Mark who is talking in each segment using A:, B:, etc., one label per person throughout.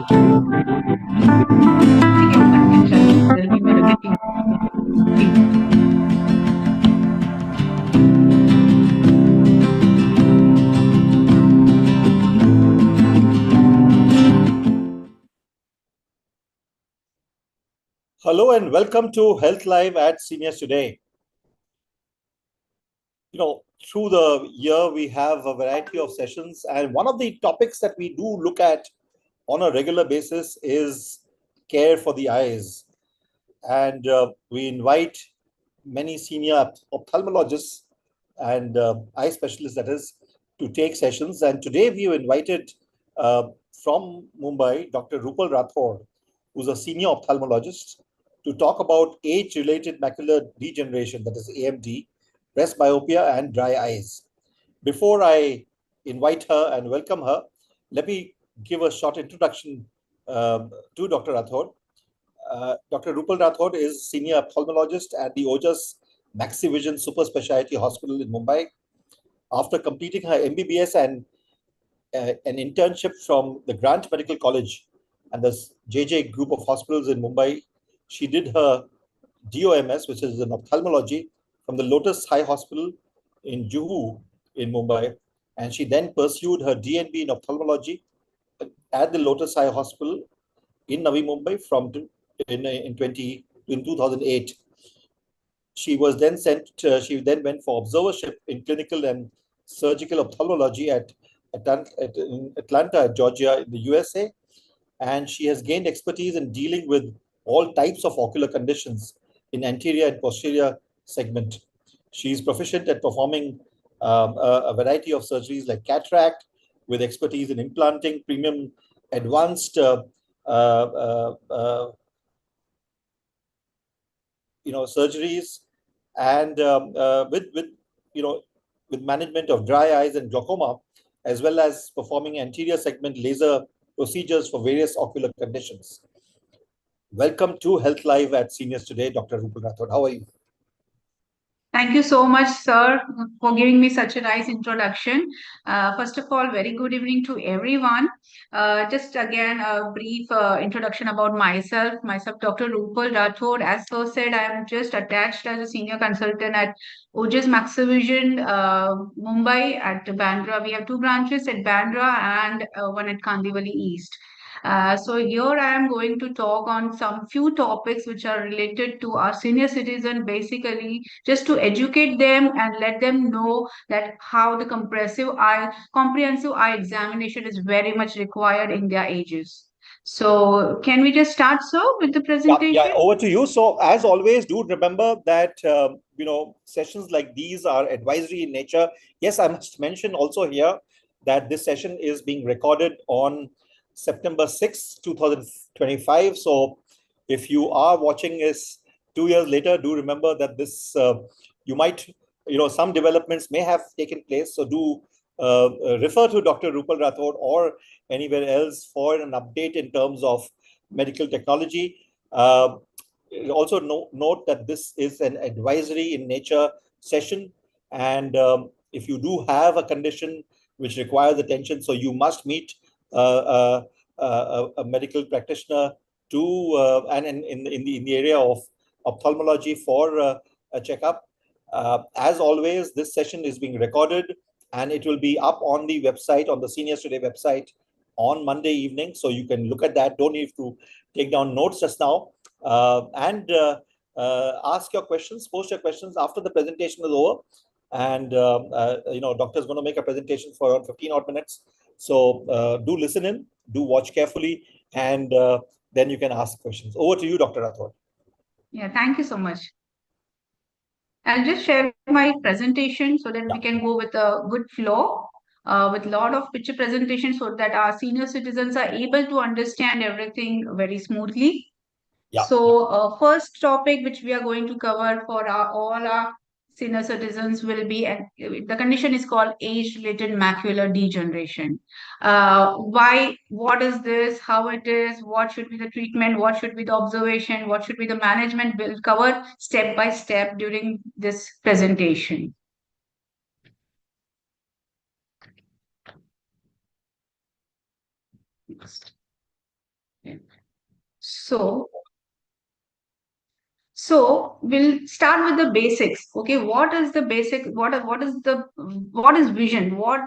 A: Hello and welcome to Health Live at Seniors Today. Through the year, we have a variety of sessions, and one of the topics that we do look at on a regular basis is care for the eyes. And we invite many senior ophthalmologists and eye specialists, that is, to take sessions. And today we have invited from Mumbai, Dr. Rupal Rathod, who's a senior ophthalmologist, to talk about age-related macular degeneration, that is AMD, presbyopia, and dry eyes. Before I invite her and welcome her, let me give a short introduction to Dr. Rathod. Dr. Rupal Rathod is senior ophthalmologist at the Ojas Maxivision Super Speciality Hospital in Mumbai. After completing her MBBS and an internship from the Grant Medical College and the JJ Group of Hospitals in Mumbai, she did her DOMS, which is in ophthalmology, from the Lotus High Hospital in Juhu in Mumbai. And she then pursued her DNB in ophthalmology at the Lotus High Hospital in Navi Mumbai in 2008. She was then she then went for observership in clinical and surgical ophthalmology at Atlanta, Georgia, in the USA. And she has gained expertise in dealing with all types of ocular conditions in anterior and posterior segment. She is proficient at performing a variety of surgeries like cataract, with expertise in implanting premium advanced surgeries, and with management of dry eyes and glaucoma, as well as performing anterior segment laser procedures for various ocular conditions. Welcome to Health Live at Seniors Today, Dr. Rupal Rathod. How are you?
B: Thank you so much, sir, for giving me such a nice introduction. First of all, very good evening to everyone. Just again, a brief introduction about myself. Myself, Dr. Rupal Rathod. As sir said, I am just attached as a senior consultant at Ojas Maxivision, Mumbai at Bandra. We have two branches at Bandra and one at Kandivali East. So here I am going to talk on some few topics which are related to our senior citizen, basically just to educate them and let them know that how the comprehensive eye examination is very much required in their ages. So can we just start, sir, with the presentation?
A: Yeah, over to you. So as always, do remember that sessions like these are advisory in nature. Yes, I must mention also here that this session is being recorded on September 6th, 2025. So if you are watching this 2 years later, do remember that this you might, some developments may have taken place. So do refer to Dr. Rupal Rathod or anywhere else for an update in terms of medical technology. Also note that this is an advisory in nature session, and if you do have a condition which requires attention, so you must meet a medical practitioner and in the area of ophthalmology for a checkup. As always, this session is being recorded and it will be up on the website, on the Seniors Today website, on Monday evening. So you can look at that. Don't need to take down notes just now. And ask your questions, post your questions after the presentation is over. And, doctor is going to make a presentation for around 15 odd minutes. So do listen in, do watch carefully, and then you can ask questions. Over to you, Dr. Rathod.
B: Yeah, thank you so much. I'll just share my presentation so that we can go with a good flow. With a lot of picture presentation so that our senior citizens are able to understand everything very smoothly.
A: Yeah.
B: So first topic which we are going to cover for all our senior citizens will be, and the condition is called age-related macular degeneration. What is this, how it is, what should be the treatment, what should be the observation, what should be the management, will cover step by step during this presentation. Next. So, so we'll start with the basics. Okay, what is the basic? What is vision? What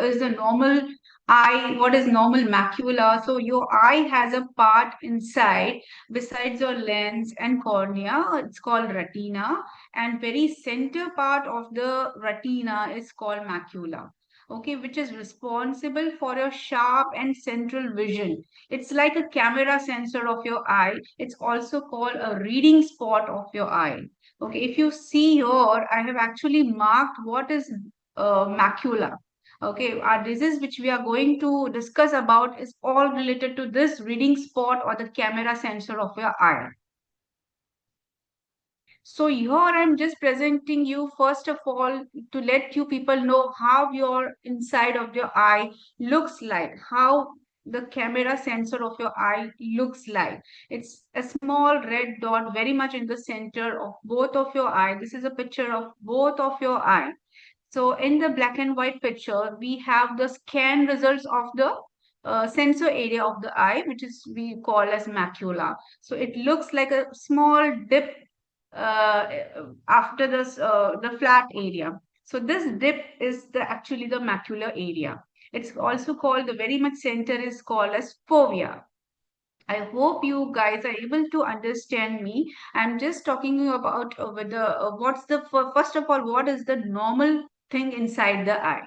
B: is the normal eye? What is normal macula? So your eye has a part inside, besides your lens and cornea. It's called retina, and very center part of the retina is called macula. Okay, which is responsible for your sharp and central vision. It's like a camera sensor of your eye. It's also called a reading spot of your eye. Okay, if you see here, I have actually marked what is macula. Okay, our disease which we are going to discuss about is all related to this reading spot or the camera sensor of your eye. So here I'm just presenting you first of all to let you people know how your inside of your eye looks like, how the camera sensor of your eye looks like. It's a small red dot very much in the center of both of your eye. This is a picture of both of your eye. So in the black and white picture, we have the scan results of the sensor area of the eye, which is we call as macula. So it looks like a small dip uh, after this the flat area. So this dip is the actually the macular area. It's also called the very much center is called as fovea. I hope you guys are able to understand me. I'm just talking about whether what's the first of all what is the normal thing inside the eye.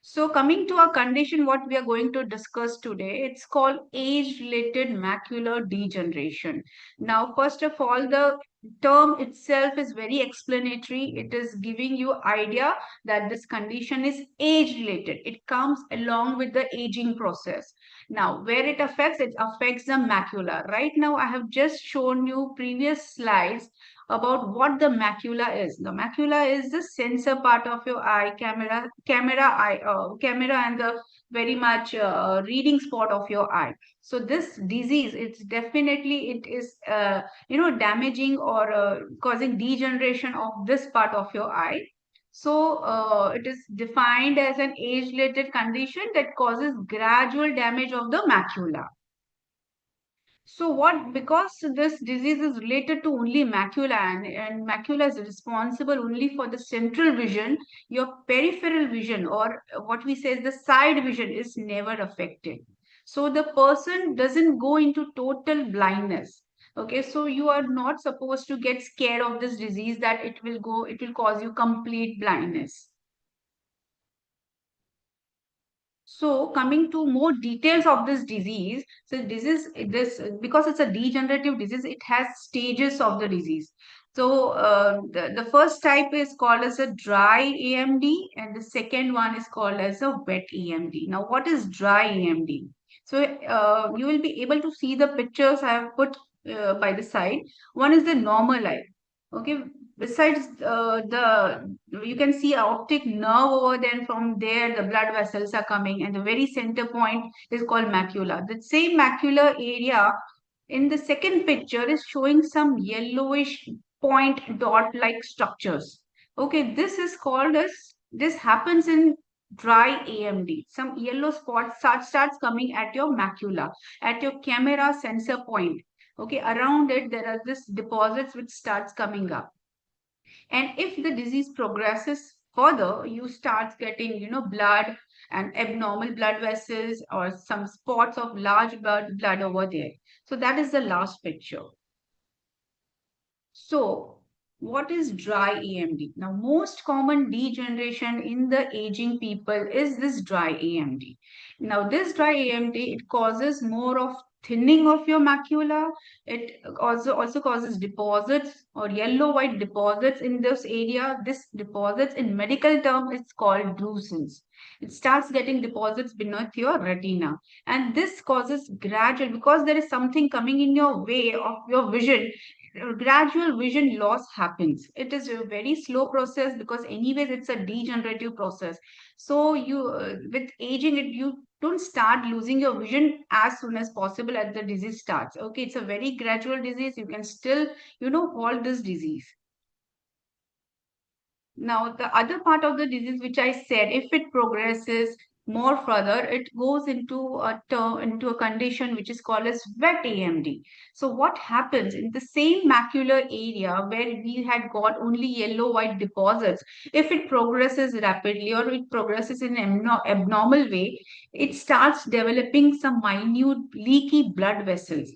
B: So, coming to our condition, what we are going to discuss today, it's called age-related macular degeneration. Now, first of all, the term itself is very explanatory. It is giving you idea that this condition is age-related. It comes along with the aging process. Now, where it affects the macula. Right now, I have just shown you previous slides about what the macula is. The macula is the sensor part of your eye, camera, and the very much reading spot of your eye. So this disease, it's definitely it is damaging or causing degeneration of this part of your eye. So it is defined as an age-related condition that causes gradual damage of the macula. So what, because this disease is related to only macula and macula is responsible only for the central vision, your peripheral vision or what we say is the side vision is never affected. So the person doesn't go into total blindness. Okay, so you are not supposed to get scared of this disease that it will cause you complete blindness. So coming to more details of this disease, so this because it's a degenerative disease, it has stages of the disease. So the first type is called as a dry AMD, and the second one is called as a wet AMD. Now, what is dry AMD? So you will be able to see the pictures I have put by the side. One is the normal eye. Okay, besides the you can see a optic nerve over there. From there the blood vessels are coming, and the very center point is called macula. The same macular area in the second picture is showing some yellowish point dot like structures. Okay, this is called as this happens in dry AMD. Some yellow spots starts coming at your macula, at your camera sensor point. Okay, around it there are this deposits which starts coming up, and if the disease progresses further, you start getting, blood and abnormal blood vessels or some spots of large blood over there. So that is the last picture. So, what is dry AMD? Now, most common degeneration in the aging people is this dry AMD. Now, this dry AMD, it causes more of thinning of your macula. It also causes deposits or yellow-white deposits in this area. This deposits in medical term is called drusen. It starts getting deposits beneath your retina, and this causes gradual because there is something coming in your way of your vision. Gradual vision loss happens. It is a very slow process because anyways it's a degenerative process. So you with aging it you don't start losing your vision as soon as possible as the disease starts. Okay, it's a very gradual disease. You can still halt this disease. Now, the other part of the disease, which I said, if it progresses, more further, it goes into a condition which is called as wet AMD. So what happens in the same macular area where we had got only yellow white deposits, if it progresses rapidly or it progresses in an abnormal way, it starts developing some minute leaky blood vessels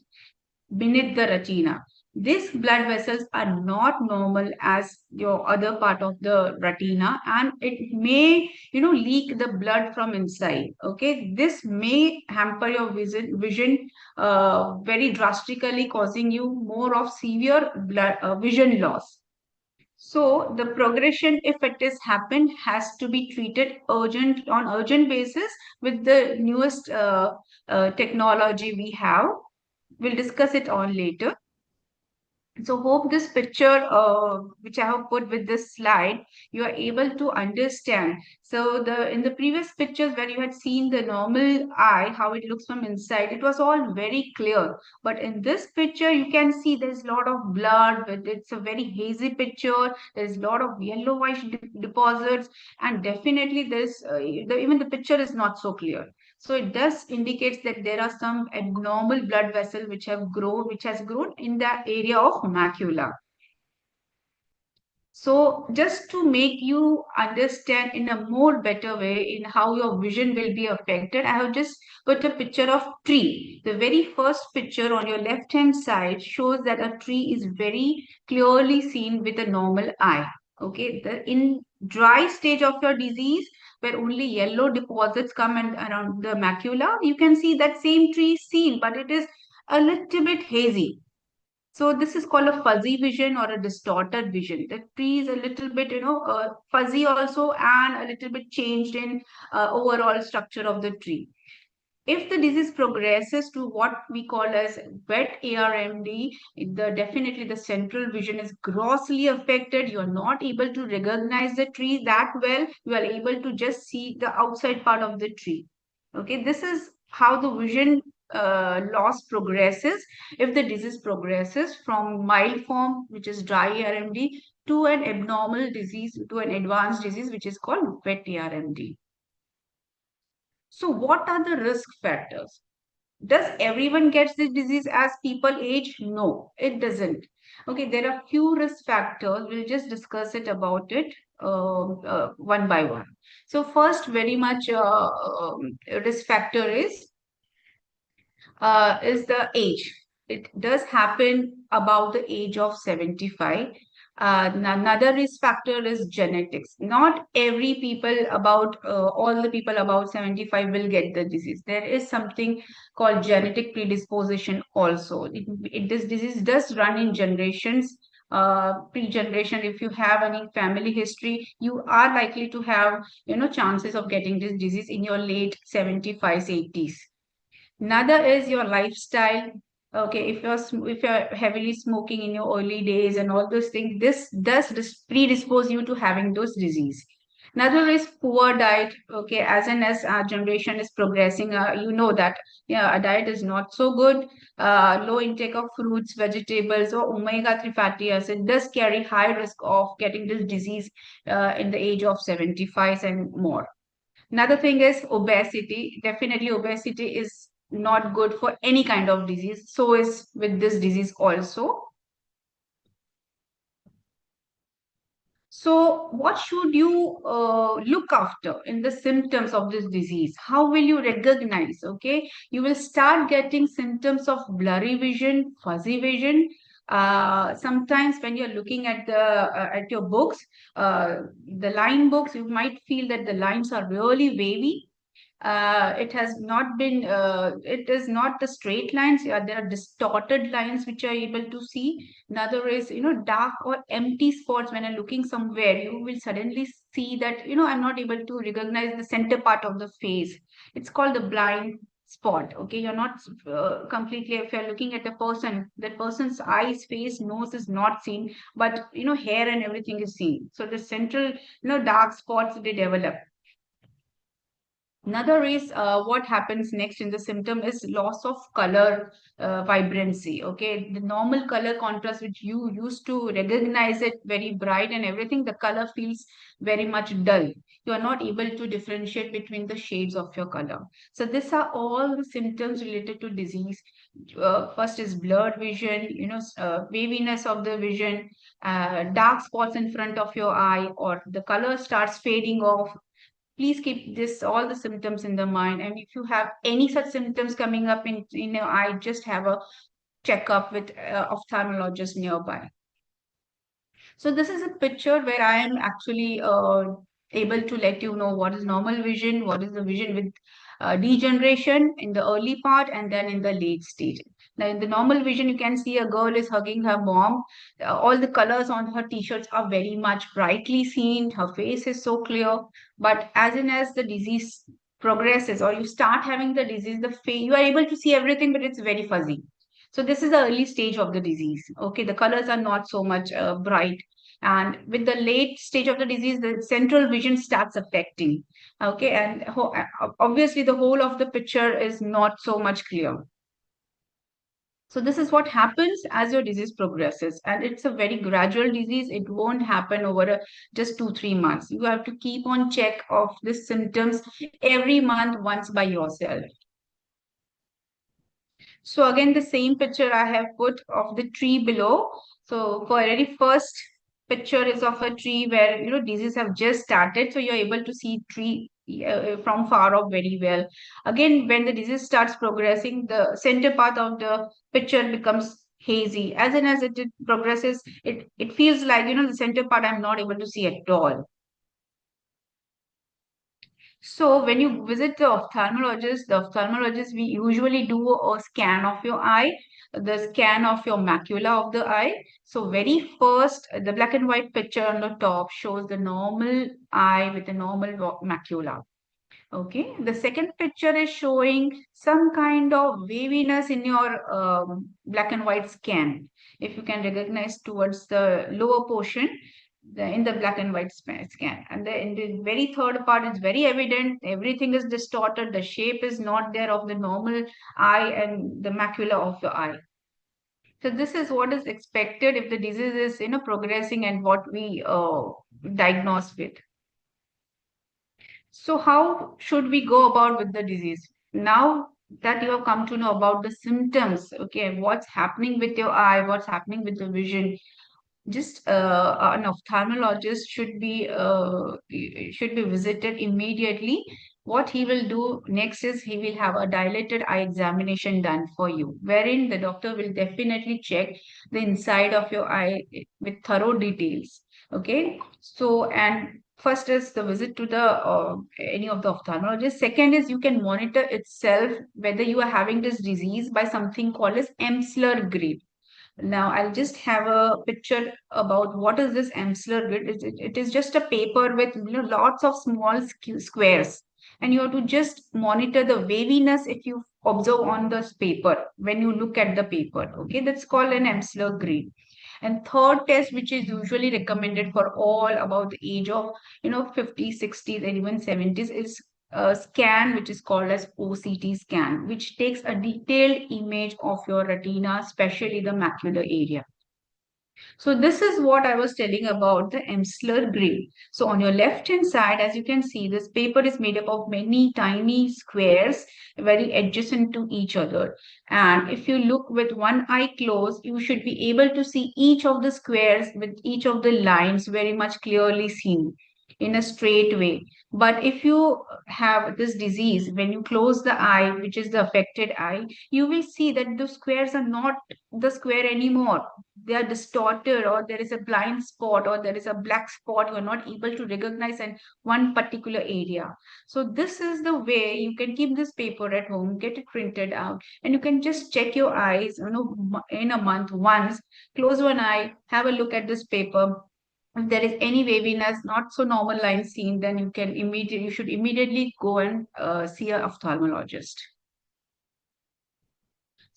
B: beneath the retina. These blood vessels are not normal as your other part of the retina, and it may, leak the blood from inside. Okay, this may hamper your vision very drastically, causing you more of severe vision loss. So the progression, if it is happened, has to be treated urgent basis with the newest technology we have. We'll discuss it on later. So hope this picture, which I have put with this slide, you are able to understand. So the in the previous pictures where you had seen the normal eye, how it looks from inside, it was all very clear. But in this picture, you can see there's a lot of blood, but it's a very hazy picture. There's a lot of yellow white deposits, and definitely even the picture is not so clear. So it does indicates that there are some abnormal blood vessels which has grown in the area of macula. So just to make you understand in a more better way in how your vision will be affected, I have just put a picture of tree. The very first picture on your left hand side shows that a tree is very clearly seen with a normal eye. Okay, in dry stage of your disease, where only yellow deposits come and around the macula, you can see that same tree is seen, but it is a little bit hazy. So this is called a fuzzy vision or a distorted vision. The tree is a little bit, fuzzy also, and a little bit changed in overall structure of the tree. If the disease progresses to what we call as wet ARMD, definitely the central vision is grossly affected. You are not able to recognize the tree that well. You are able to just see the outside part of the tree. Okay, this is how the vision loss progresses if the disease progresses from mild form, which is dry ARMD, to an abnormal disease, to an advanced disease, which is called wet ARMD. So, what are the risk factors? Does everyone gets this disease as people age? No, it doesn't. Okay, there are few risk factors. We'll just discuss it about it one by one. So, first, very much risk factor is the age. It does happen about the age of 75. Another risk factor is genetics. Not every people about all the people about 75 will get the disease. There is something called genetic predisposition also. This disease does run in generations. Pre-generation, if you have any family history, you are likely to have chances of getting this disease in your late 75s, 80s. Another is your lifestyle. Okay, if you're heavily smoking in your early days and all those things, this does predispose you to having those disease. Another is poor diet. Okay, as our generation is progressing, you know that a diet is not so good. Low intake of fruits, vegetables, or omega-3 fatty acid does carry high risk of getting this disease in the age of 75 and more. Another thing is obesity. Definitely, obesity is not good for any kind of disease. So is with this disease also. So, what should you look after in the symptoms of this disease? How will you recognize? Okay, you will start getting symptoms of blurry vision, fuzzy vision. Sometimes when you're looking at at your books, the line books, you might feel that the lines are really wavy. It is not the straight lines. Yeah, there are distorted lines which are able to see. Another is, dark or empty spots. When I'm looking somewhere, you will suddenly see that, I'm not able to recognize the center part of the face. It's called the blind spot. Okay, you're not completely, if you're looking at a person, that person's eyes, face, nose is not seen, but, hair and everything is seen. So the central, dark spots they develop. Another is what happens next in the symptom is loss of color vibrancy. Okay, the normal color contrast which you used to recognize it very bright and everything, the color feels very much dull. You are not able to differentiate between the shades of your color. So these are all the symptoms related to disease. First is blurred vision, waviness of the vision, dark spots in front of your eye, or the color starts fading off. Please keep this all the symptoms in the mind. And if you have any such symptoms coming up in your eye, just have a checkup with ophthalmologist nearby. So this is a picture where I am actually able to let you know what is normal vision, what is the vision with degeneration in the early part and then in the late stage. Now, in the normal vision, you can see a girl is hugging her mom. All the colors on her t-shirts are very much brightly seen. Her face is so clear. But as in as the disease progresses or you start having the disease, the face, you are able to see everything, but it's very fuzzy. So this is the early stage of the disease. Okay, the colors are not so much bright, and with the late stage of the disease, the central vision starts affecting. Okay, and obviously the whole of the picture is not so much clear. So this is what happens as your disease progresses, and it's a very gradual disease. It won't happen over just 2-3 months. You have to keep on check of the symptoms every month once by yourself. So again, the same picture I have put of the tree below. So for very first picture is of a tree where disease have just started. So you're able to see tree from far off very well. Again, when the disease starts progressing, the center part of the picture becomes hazy. As in as it progresses, it feels like the center part I'm not able to see at all. So when you visit the ophthalmologist, we usually do a scan of your eye, the scan of your macula of the eye. So very first, the black and white picture on the top shows the normal eye with a normal macula. Okay, the second picture is showing some kind of waviness in your black and white scan. If you can recognize towards the lower portion, in the black and white scan. And in the very third part, it's very evident everything is distorted. The shape is not there of the normal eye and the macula of the eye. So this is what is expected if the disease is progressing and what we diagnose with. So how should we go about with the disease? Now that you have come to know about the symptoms, okay, what's happening with your eye, what's happening with the vision, just an ophthalmologist should be visited immediately. What he will do next is he will have a dilated eye examination done for you, wherein the doctor will definitely check the inside of your eye with thorough details. Okay, so and first is the visit to the any of the ophthalmologist. Second is you can monitor itself whether you are having this disease by something called as Emsler grid. Now I'll just have a picture about what is this Amsler grid. It is just a paper with lots of small squares, and you have to just monitor the waviness if you observe on this paper when you look at the paper. Okay, that's called an Amsler grid. And third test, which is usually recommended for all about the age of 50s, 60s, and even 70s, is a scan which is called as OCT scan, which takes a detailed image of your retina, especially the macular area. So this is what I was telling about the Emsler grid. So on your left hand side, as you can see, this paper is made up of many tiny squares, very adjacent to each other. And if you look with one eye closed, you should be able to see each of the squares with each of the lines very much clearly seen in a straight way. But if you have this disease, when you close the eye, which is the affected eye, you will see that the squares are not the square anymore. They are distorted, or there is a blind spot, or there is a black spot. You are not able to recognize in one particular area. So this is the way you can keep this paper at home, get it printed out, and you can just check your eyes, in a month once, close one eye, have a look at this paper. If there is any waviness, not so normal line seen, then you should immediately go and see an ophthalmologist.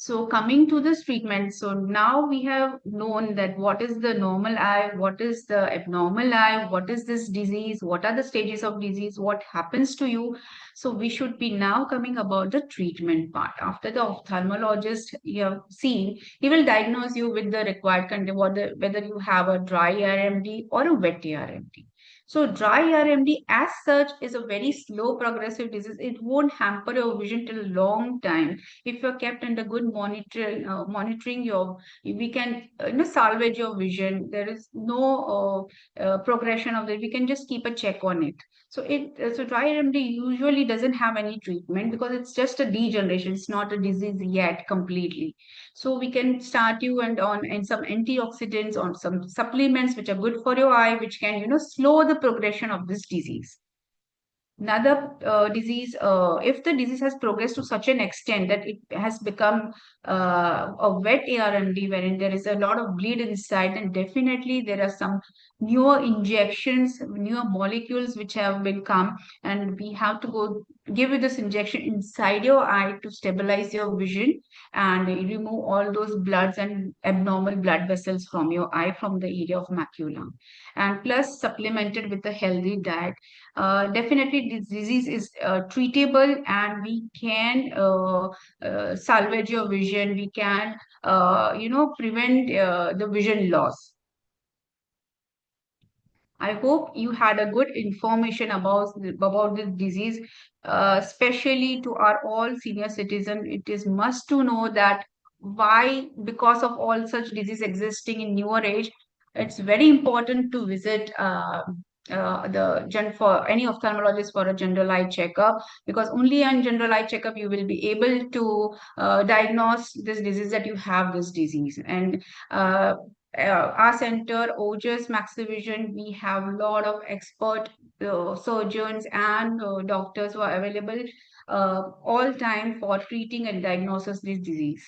B: So coming to this treatment, so now we have known that what is the normal eye, what is the abnormal eye, what is this disease, what are the stages of disease, what happens to you. So we should be now coming about the treatment part. After the ophthalmologist you have seen, he will diagnose you with the required condition, whether you have a dry RMD or a wet RMD. So dry RMD as such is a very slow progressive disease. It won't hamper your vision till a long time. If you're kept under good monitoring your, we can salvage your vision. There is no progression of it. We can just keep a check on it. So dry RMD usually doesn't have any treatment because it's just a degeneration. It's not a disease yet completely. So we can start you and some antioxidants, on some supplements which are good for your eye, which can slow the progression of this disease. Another disease, if the disease has progressed to such an extent that it has become a wet ARMD, wherein there is a lot of bleed inside, then definitely there are some newer injections, newer molecules which have been come, and we have to go give you this injection inside your eye to stabilize your vision and remove all those bloods and abnormal blood vessels from your eye, from the area of macula, and plus supplemented with a healthy diet. Definitely this disease is treatable, and we can salvage your vision. We can prevent the vision loss. I hope you had a good information about this disease, especially to our all senior citizen. It is must to know that why, because of all such disease existing in newer age, it's very important to visit for any ophthalmologist for a general eye checkup, because only on general eye checkup you will be able to diagnose this disease, that you have this disease. And our center, OJS Maxivision, we have a lot of expert surgeons and doctors who are available all time for treating and diagnosis this disease.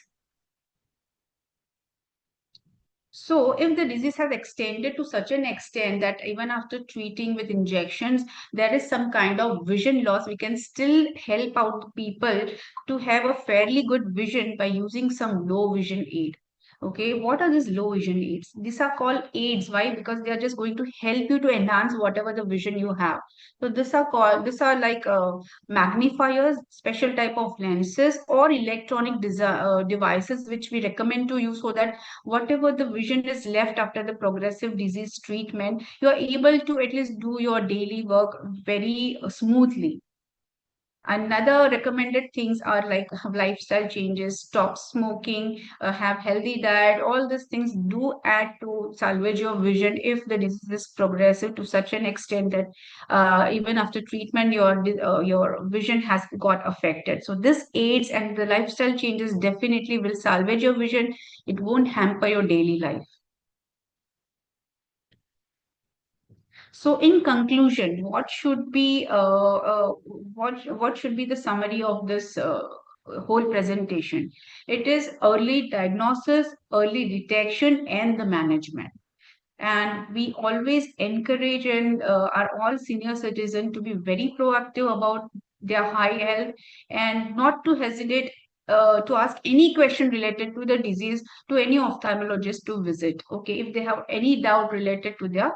B: So, if the disease has extended to such an extent that even after treating with injections, there is some kind of vision loss, we can still help out people to have a fairly good vision by using some low vision aid. Okay, what are these low vision aids? These are called aids. Why? Because they are just going to help you to enhance whatever the vision you have. So these are like magnifiers, special type of lenses, or electronic devices which we recommend to you, so that whatever the vision is left after the progressive disease treatment, you are able to at least do your daily work very smoothly. Another recommended things are like have lifestyle changes, stop smoking, have healthy diet. All these things do add to salvage your vision if the disease is progressive to such an extent that even after treatment, your vision has got affected. So this aids, and the lifestyle changes definitely will salvage your vision. It won't hamper your daily life. So, in conclusion, what should be the summary of this whole presentation? It is early diagnosis, early detection, and the management. And we always encourage and our all senior citizens to be very proactive about their high health, and not to hesitate to ask any question related to the disease to any ophthalmologist to visit. Okay, if they have any doubt related to their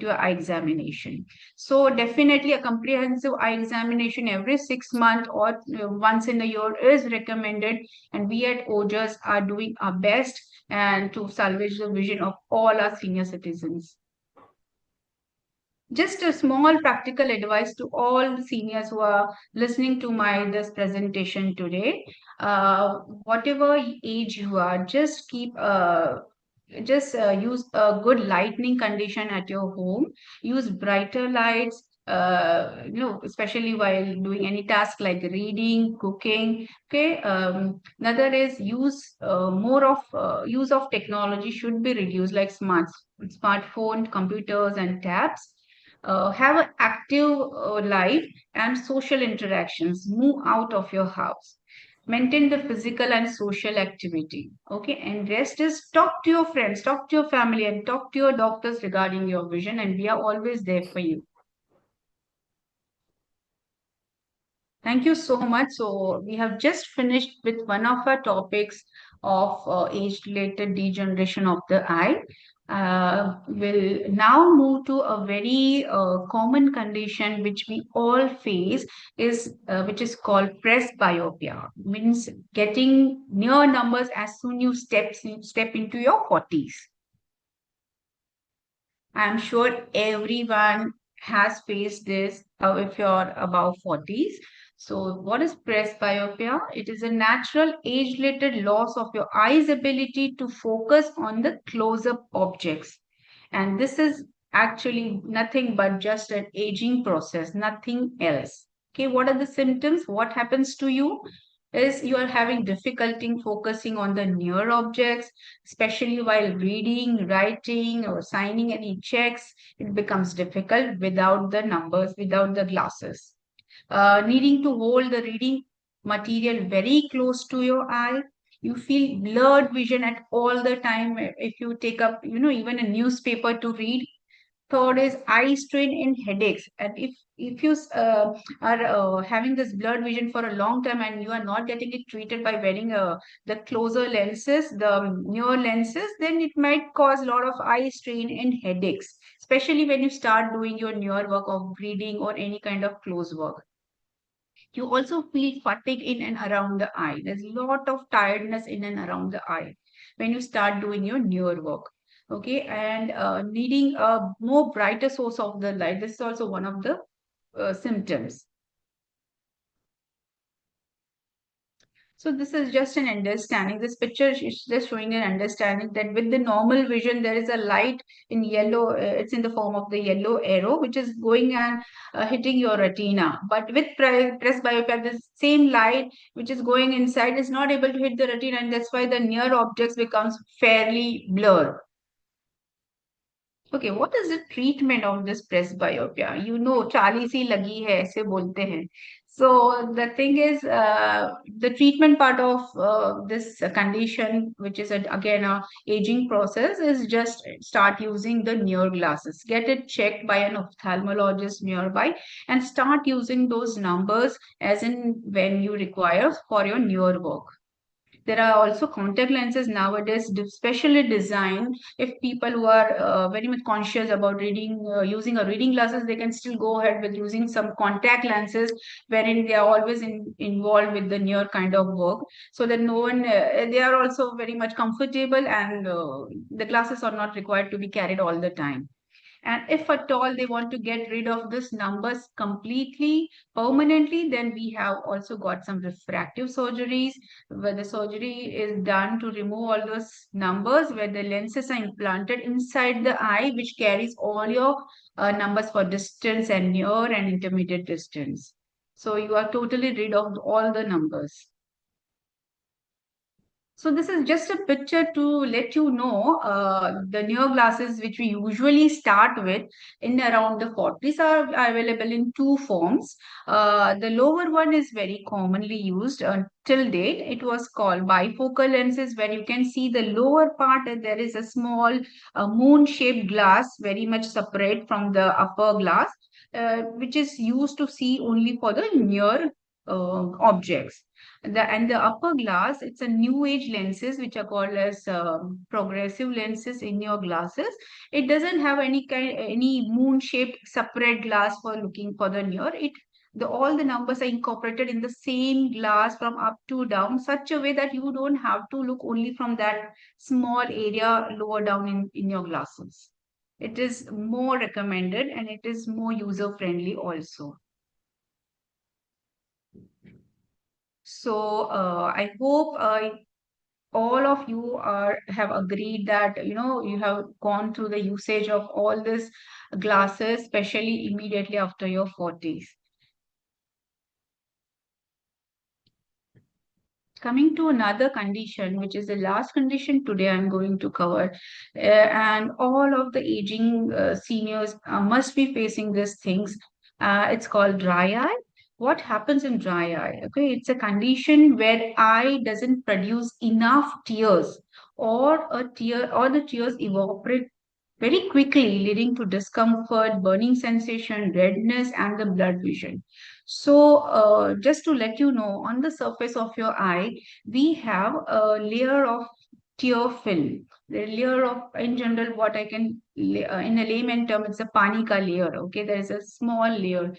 B: to eye examination. So definitely a comprehensive eye examination every 6 months or once in a year is recommended. And we at OJAS are doing our best and to salvage the vision of all our senior citizens. Just a small practical advice to all seniors who are listening to my this presentation today. Whatever age you are, just use a good lighting condition at your home. Use brighter lights, especially while doing any task like reading, cooking. Okay. Another is use of technology should be reduced, like smartphone, computers, and tabs. Have an active life and social interactions. Move out of your house. Maintain the physical and social activity. Okay, and rest is talk to your friends, talk to your family, and talk to your doctors regarding your vision, and we are always there for you. Thank you so much. So we have just finished with one of our topics of age-related degeneration of the eye. We'll now move to a very common condition which we all face, is which is called presbyopia. Means getting near numbers as soon you step into your 40s. I'm sure everyone has faced this if you're above 40s. So, what is presbyopia? It is a natural age-related loss of your eye's ability to focus on the close-up objects. And this is actually nothing but just an aging process, nothing else. Okay, what are the symptoms? What happens to you? Is you are having difficulty in focusing on the near objects, especially while reading, writing, or signing any checks. It becomes difficult without the numbers, without the glasses. Needing to hold the reading material very close to your eye. You feel blurred vision at all the time if you take up, even a newspaper to read. Third is eye strain and headaches. And if you are having this blurred vision for a long time and you are not getting it treated by wearing the closer lenses, the newer lenses, then it might cause a lot of eye strain and headaches, especially when you start doing your newer work of reading or any kind of close work. You also feel fatigue in and around the eye. There's a lot of tiredness in and around the eye when you start doing your newer work. Okay, and needing a more brighter source of the light. This is also one of the symptoms. So this is just an understanding. This picture is just showing an understanding that with the normal vision, there is a light in yellow. It's in the form of the yellow arrow, which is going and hitting your retina. But with presbyopia, the same light which is going inside is not able to hit the retina, and that's why the near objects becomes fairly blurred. Okay, what is the treatment of this presbyopia? You know, चाली सी लगी है ऐसे बोलते हैं. So the thing is, the treatment part of this condition, which is again a aging process, is just start using the near glasses. Get it checked by an ophthalmologist nearby, and start using those numbers as in when you require for your near work. There are also contact lenses nowadays specially designed. If people who are very much conscious about reading, using a reading glasses, they can still go ahead with using some contact lenses wherein they are always involved with the near kind of work, so that no one, they are also very much comfortable, and the glasses are not required to be carried all the time. And if at all they want to get rid of this numbers completely, permanently, then we have also got some refractive surgeries where the surgery is done to remove all those numbers, where the lenses are implanted inside the eye, which carries all your numbers for distance and near and intermediate distance. So you are totally rid of all the numbers. So this is just a picture to let you know the newer glasses which we usually start with in around the 40s are available in two forms. The lower one is very commonly used till date. It was called bifocal lenses, where you can see the lower part and there is a small moon-shaped glass very much separate from the upper glass, which is used to see only for the near objects. And the upper glass, it's a new age lenses which are called as progressive lenses in your glasses. It doesn't have any moon shaped separate glass for looking for the near. All the numbers are incorporated in the same glass from up to down, such a way that you don't have to look only from that small area lower down in your glasses. It is more recommended and it is more user friendly also. So I hope all of you are have agreed that you have gone through the usage of all these glasses, especially immediately after your 40s. Coming to another condition, which is the last condition today I'm going to cover, and all of the aging seniors must be facing these things. It's called dry eye. What happens in dry eye? Okay, it's a condition where eye doesn't produce enough tears, or the tears evaporate very quickly, leading to discomfort, burning sensation, redness, and the blood vision. So, just to let you know, on the surface of your eye, we have a layer of tear film. The layer of, in general, what I can, in a layman term, it's a panika layer. Okay, there is a small layer.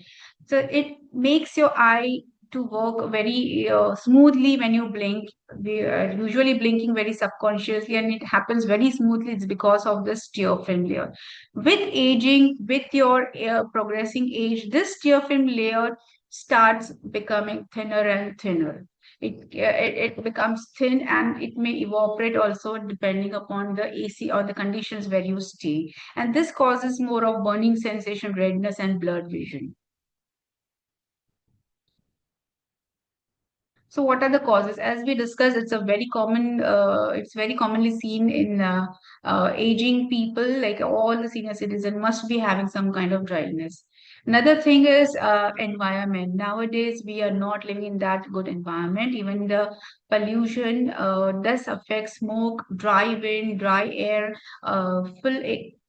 B: So it makes your eye to work very smoothly when you blink. We are usually blinking very subconsciously, and it happens very smoothly. It's because of this tear film layer. With aging, with your progressing age, this tear film layer starts becoming thinner and thinner. It becomes thin, and it may evaporate also depending upon the AC or the conditions where you stay. And this causes more of burning sensation, redness, and blurred vision. So what are the causes? As we discussed, it's very commonly seen in aging people, like all the senior citizens must be having some kind of dryness. Another thing is environment. Nowadays, we are not living in that good environment. Even the pollution does affect smoke, dry wind, dry air,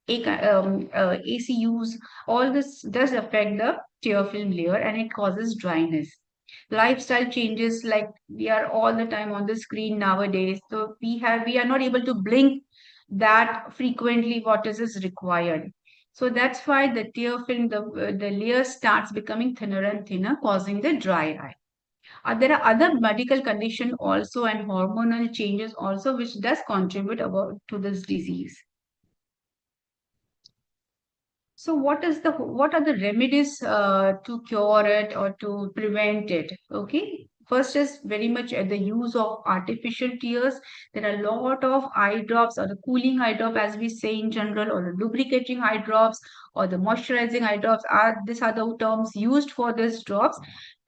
B: AC use. All this does affect the tear film layer, and it causes dryness. Lifestyle changes, like we are all the time on the screen nowadays, so we are not able to blink that frequently what is required. So that's why the tear film, the layer starts becoming thinner and thinner, causing the dry eye. There are other medical condition also and hormonal changes also which does contribute about to this disease. So what are the remedies to cure it or to prevent it? Okay. First is very much the use of artificial tears. There are a lot of eye drops or the cooling eye drop, as we say in general, or the lubricating eye drops or the moisturizing eye drops. These are the terms used for these drops.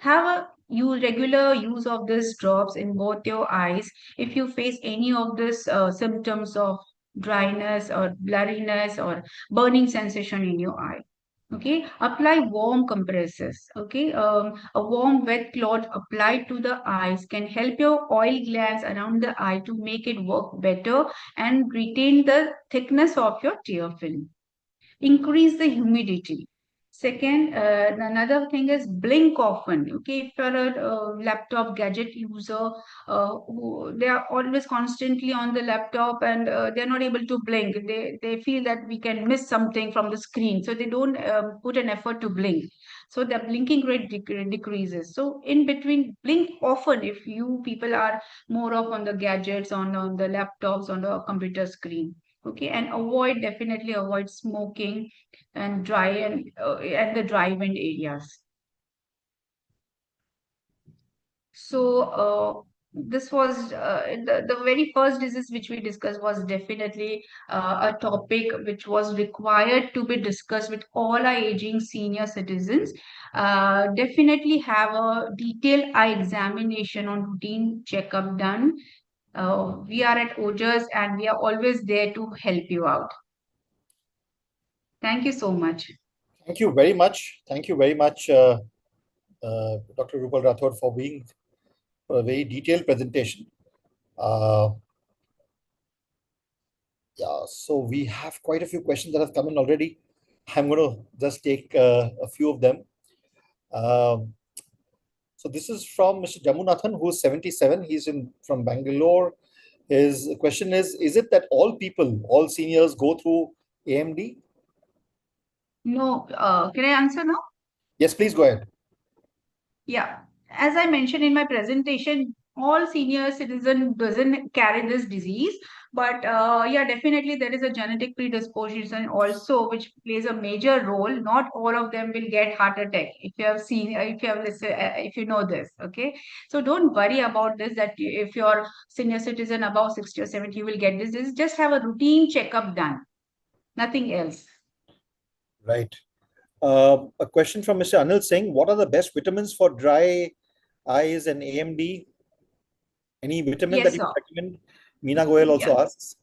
B: Have a regular use of these drops in both your eyes. If you face any of these symptoms of dryness or blurriness or burning sensation in your eye. Okay, apply warm compresses. Okay, a warm wet cloth applied to the eyes can help your oil glands around the eye to make it work better and retain the thickness of your tear film. Increase the humidity. Second, another thing is blink often. Okay, if you're a laptop gadget user, they are always constantly on the laptop, and they're not able to blink. They feel that we can miss something from the screen, so they don't put an effort to blink. So the blinking rate decreases. So in between, blink often if you people are more of on the gadgets, on the laptops, on the computer screen. Okay, and definitely avoid smoking and the dry wind areas. So this was the very first disease which we discussed was definitely a topic which was required to be discussed with all our aging senior citizens. Definitely have a detailed eye examination on routine checkup done. We are at OJAS and we are always there to help you out. Thank you so much.
A: Thank you very much. Thank you very much, Dr. Rupal Rathod, for being for a very detailed presentation. Uh, yeah, so we have quite a few questions that have come in already. I'm going to just take a few of them. Um, so this is from Mr. Jamunathan, who's 77. He's in from Bangalore. His question is it that all people, all seniors go through AMD?
B: No, can I answer now?
A: Yes, please go ahead.
B: Yeah, as I mentioned in my presentation, all senior citizen doesn't carry this disease, but yeah, definitely there is a genetic predisposition also, which plays a major role. Not all of them will get heart attack. If you have seen, if you have listened, if you know this, okay. So don't worry about this. That if you're senior citizen above 60 or 70, you will get this. Just have a routine checkup done. Nothing else.
A: Right. A question from Mr. Anil Singh. What are the best vitamins for dry eyes and AMD? Any vitamin that
B: Yes,
A: you
B: sir.
A: would recommend? Meena Goyal also
B: Yeah.
A: asks.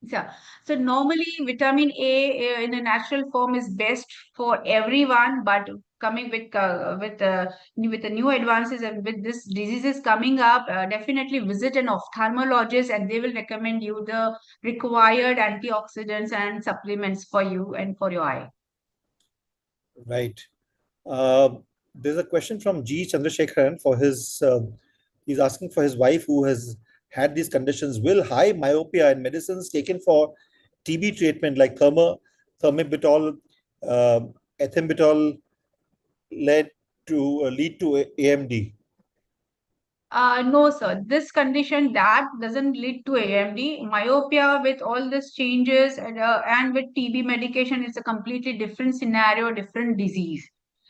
B: Yeah. So normally vitamin A in a natural form is best for everyone, but coming with the new advances and with this diseases coming up, definitely visit an ophthalmologist and they will recommend you the required antioxidants and supplements for you and for your eye.
A: Right. There's a question from G. Chandrasekharan for he's asking for his wife who has had these conditions. Will high myopia and medicines taken for TB treatment like thimerosal, ethambutol, lead to lead to AMD?
B: No, sir. This condition that doesn't lead to AMD. Myopia with all these changes and with TB medication is a completely different scenario, different disease.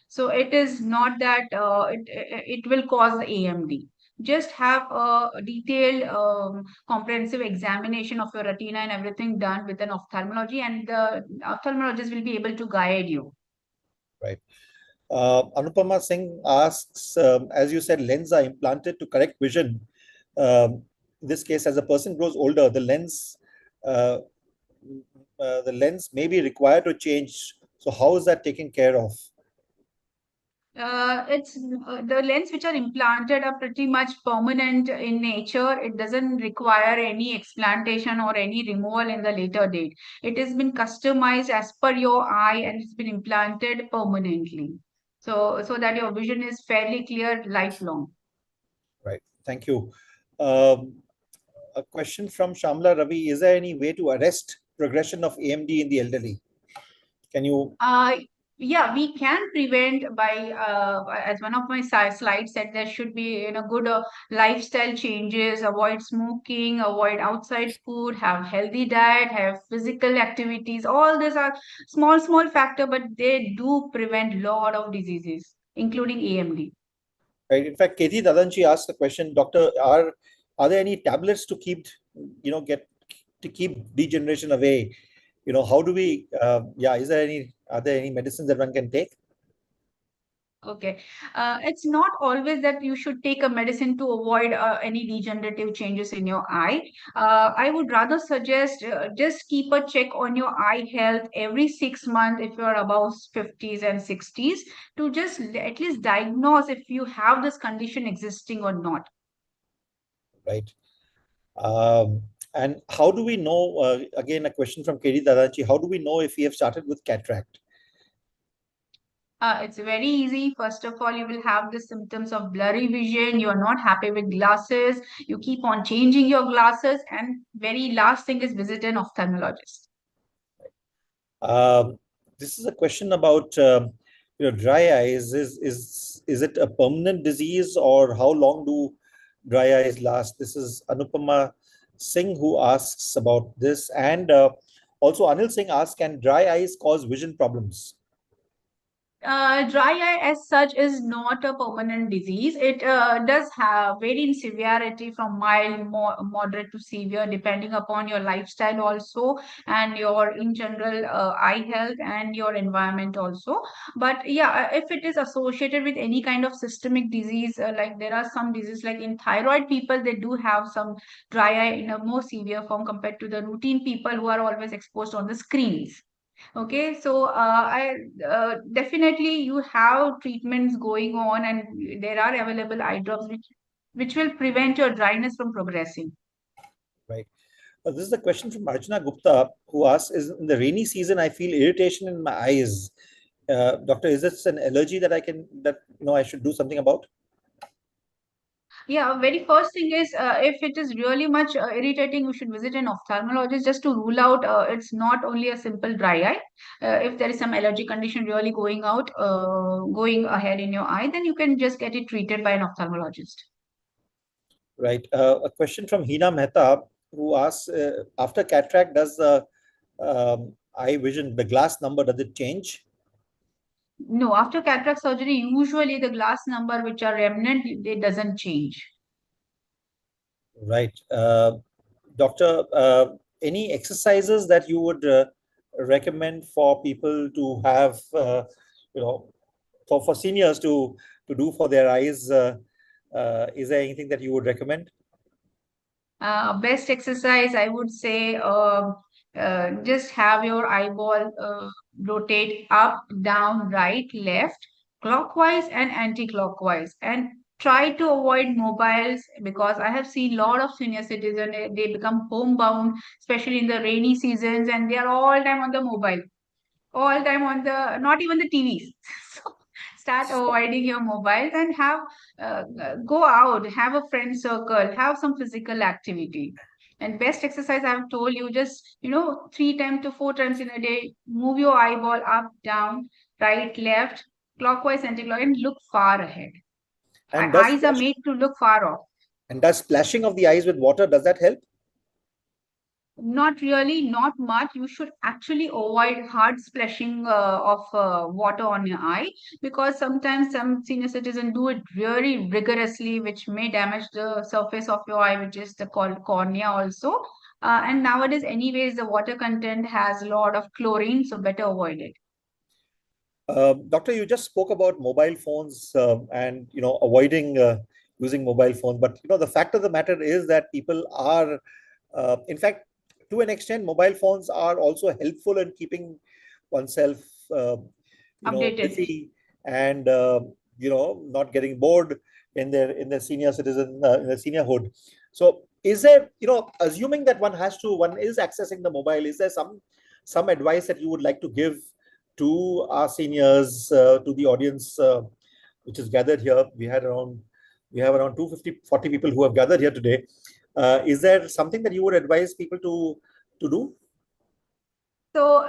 B: So it is not that it will cause AMD. Just have a detailed, comprehensive examination of your retina and everything done with an ophthalmology, and the ophthalmologist will be able to guide you.
A: Right. Anupama Singh asks, as you said, lens are implanted to correct vision. In this case, as a person grows older, uh, the lens may be required to change. So how is that taken care of?
B: It's the lens which are implanted are pretty much permanent in nature. It doesn't require any explantation or any removal in the later date. It has been customized as per your eye and it's been implanted permanently. So that your vision is fairly clear lifelong.
A: Right. Thank you. Um, a question from Shamla Ravi: is there any way to arrest progression of AMD in the elderly? Can you?
B: Uh, yeah, we can prevent by, as one of my slides said, there should be good lifestyle changes, avoid smoking, avoid outside food, have healthy diet, have physical activities. All these are small factor, but they do prevent lot of diseases, including AMD.
A: Right. In fact, Katie Dadanji asked the question, Doctor, are there any tablets to keep, get to keep degeneration away? How do we? Yeah, are there any medicines that one can take?
B: Okay. It's not always that you should take a medicine to avoid any degenerative changes in your eye. I would rather suggest just keep a check on your eye health every 6 months if you're above 50s and 60s to just at least diagnose if you have this condition existing or not.
A: Right. Um, and how do we know? Again, a question from Katie Dadanji: how do we know if we have started with cataract?
B: It's very easy. First of all, you will have the symptoms of blurry vision. You are not happy with glasses. You keep on changing your glasses. And very last thing is visit an ophthalmologist.
A: Um, this is a question about dry eyes. Is it a permanent disease, or how long do dry eyes last? This is Anupama Singh who asks about this, and also Anil Singh asks, can dry eyes cause vision problems?
B: Dry eye as such is not a permanent disease. It does have vary in severity from mild, moderate to severe, depending upon your lifestyle also and your in general eye health and your environment also. But yeah, if it is associated with any kind of systemic disease, like there are some diseases like in thyroid people, they do have some dry eye in a more severe form compared to the routine people who are always exposed on the screens. Okay, so I definitely you have treatments going on, and there are available eye drops which will prevent your dryness from progressing.
A: Right. This is a question from Archana Gupta who asks, is in the rainy season I feel irritation in my eyes. Doctor, is this an allergy that I should do something about?
B: Yeah, very first thing is if it is really much irritating, you should visit an ophthalmologist just to rule out it's not only a simple dry eye. If there is some allergy condition really going ahead in your eye, then you can just get it treated by an ophthalmologist.
A: Right. A question from Hina Mehta who asks, after cataract, does the eye vision, the glass number, does it change?
B: No, after cataract surgery, usually the glass number which are remnant, it doesn't change.
A: Right. Doctor, any exercises that you would recommend for people to have, you know, for seniors to do for their eyes? Is there anything that you would recommend?
B: Best exercise, I would say, just have your eyeball rotate up, down, right, left, clockwise and anti-clockwise, and try to avoid mobiles because I have seen a lot of senior citizens, they become homebound, especially in the rainy seasons, and they are all time on the mobile, all time on the not even the TVs. So start avoiding your mobiles and have go out, have a friend circle, have some physical activity. And best exercise I've told you, just 3 times to 4 times in a day, move your eyeball up, down, right, left, clockwise, anti-clockwise, and look far ahead. Our
A: And does
B: eyes are made to look far off.
A: splashing of the eyes with water, does that help?
B: Not really, not much. You should actually avoid hard splashing of water on your eye, because sometimes some senior citizens do it really rigorously, which may damage the surface of your eye, which is the called cornea also. And nowadays, anyways, the water content has a lot of chlorine, so better avoid it.
A: Doctor, you just spoke about mobile phones and avoiding using mobile phones. But the fact of the matter is that people are, in fact, to an extent, mobile phones are also helpful in keeping oneself, uh,
B: Updated.
A: busy and not getting bored in their senior citizen in their seniorhood. So, is there, assuming that one is accessing the mobile, is there some advice that you would like to give to our seniors, to the audience which is gathered here? We have around 250, 40 people who have gathered here today. Is there something that you would advise people to do?
B: So,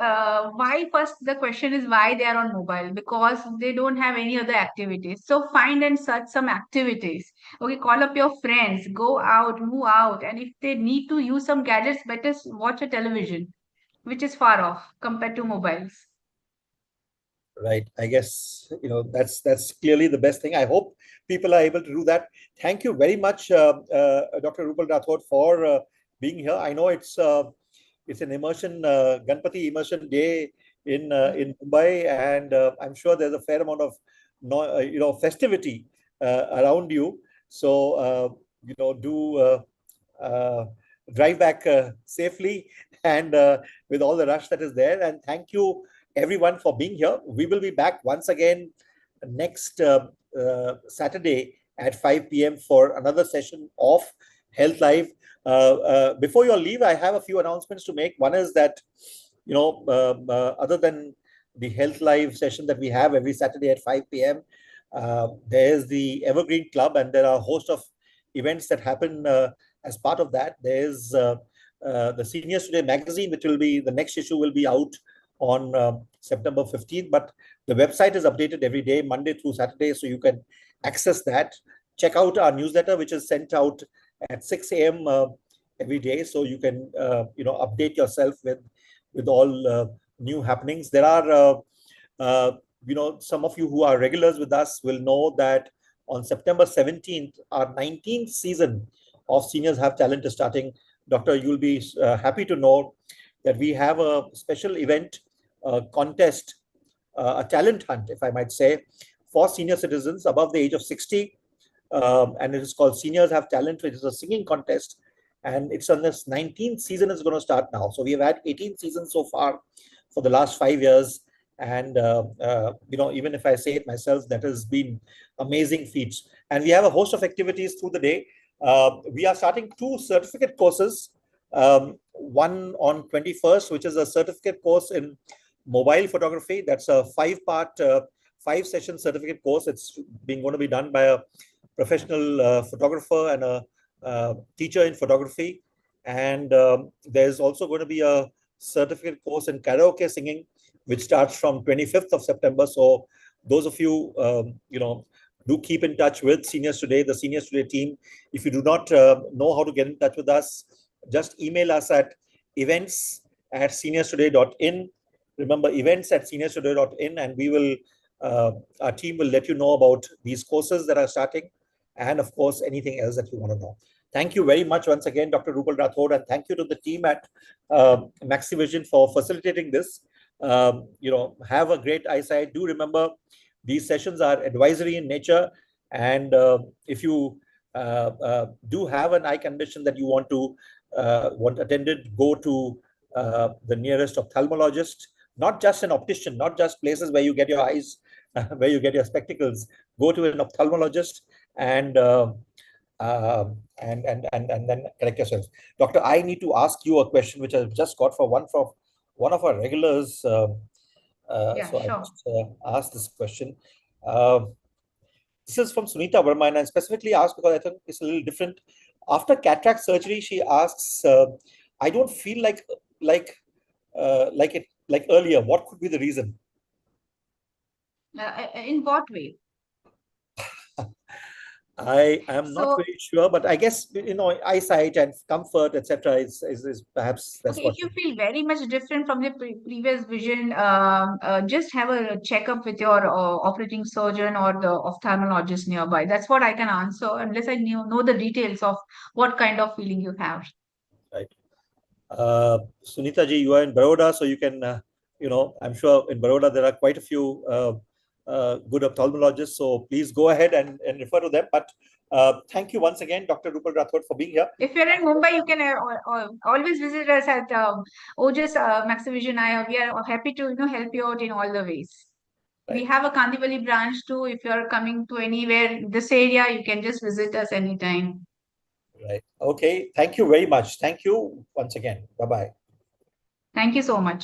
B: why first the question is why they are on mobile? Because they don't have any other activities. So, find and search some activities. Okay, call up your friends, go out, move out, and if they need to use some gadgets, better watch a television, which is far off compared to mobiles.
A: Right. I guess that's clearly the best thing. I hope people are able to do that. Thank you very much, Dr. Rupal Rathod, for being here. I know it's an immersion Ganpati immersion day in Mumbai, and I'm sure there's a fair amount of festivity around you. So do uh, drive back safely and with all the rush that is there. And thank you everyone for being here. We will be back once again next Saturday at 5 p.m. for another session of Health Live. Before you all leave, I have a few announcements to make. One is that, other than the Health Live session that we have every Saturday at 5 p.m., there's the Evergreen Club, and there are a host of events that happen as part of that. There's the Seniors Today magazine, which will be the next issue will be out on September 15th, but the website is updated every day, Monday through Saturday, so you can access that. Check out our newsletter, which is sent out at 6 a.m. Every day, so you can update yourself with all new happenings. There are some of you who are regulars with us will know that on September 17th, our 19th season of Seniors Have Talent is starting. Doctor, you'll be happy to know that we have a special event, contest, a talent hunt, if I might say, for senior citizens above the age of 60. And it is called Seniors Have Talent, which is a singing contest. And it's on this 19th season is going to start now. So we have had 18 seasons so far for the last 5 years. And, even if I say it myself, that has been amazing feats. And we have a host of activities through the day. We are starting 2 certificate courses. One on 21st, which is a certificate course in mobile photography. That's a 5-part, 5-session certificate course. It's being going to be done by a professional photographer and a teacher in photography. And there's also going to be a certificate course in karaoke singing, which starts from 25th of September. So those of you, do keep in touch with Seniors Today, the Seniors Today team. If you do not know how to get in touch with us, just email us at events@seniorstoday.in. Remember, events@seniorstoday.in, and we will, our team will let you know about these courses that are starting, and of course, anything else that you want to know. Thank you very much once again, Dr. Rupal Rathod, and thank you to the team at Maxivision for facilitating this. Have a great eyesight. Do remember, these sessions are advisory in nature, and if you do have an eye condition that you want attended, go to the nearest ophthalmologist, not just an optician, not just places where you get your eyes, where you get your spectacles. Go to an ophthalmologist and and then correct yourself. Doctor, I need to ask you a question which I've just got from one of our regulars.
B: Yeah,
A: So I
B: sure.
A: just asked this question. Uh, this is from Sunita Verma, and I specifically asked because I think it's a little different. After cataract surgery, she asks, "I don't feel like like it like earlier. What could be the reason?"
B: In what way?
A: I am not
B: So,
A: very sure, but I guess eyesight and comfort, etc. Is perhaps that's
B: okay, if
A: what.
B: you feel very much different from the previous vision, just have a checkup with your operating surgeon or the ophthalmologist nearby. That's what I can answer, unless I know the details of what kind of feeling you have.
A: Right. Sunita ji, you are in Baroda, so you can, I'm sure in Baroda there are quite a few good ophthalmologists. So please go ahead and refer to them. But thank you once again, Dr. Rupal Rathod, for being here.
B: If you're in Mumbai, you can always visit us at Ojas Maxivision Eye. We are happy to help you out in all the ways. We
A: Right,
B: have a Kandivali branch too. If you're coming to anywhere in this area, you can just visit us anytime.
A: right. Okay. Thank you very much. Thank you once again. Bye bye.
B: Thank you so much.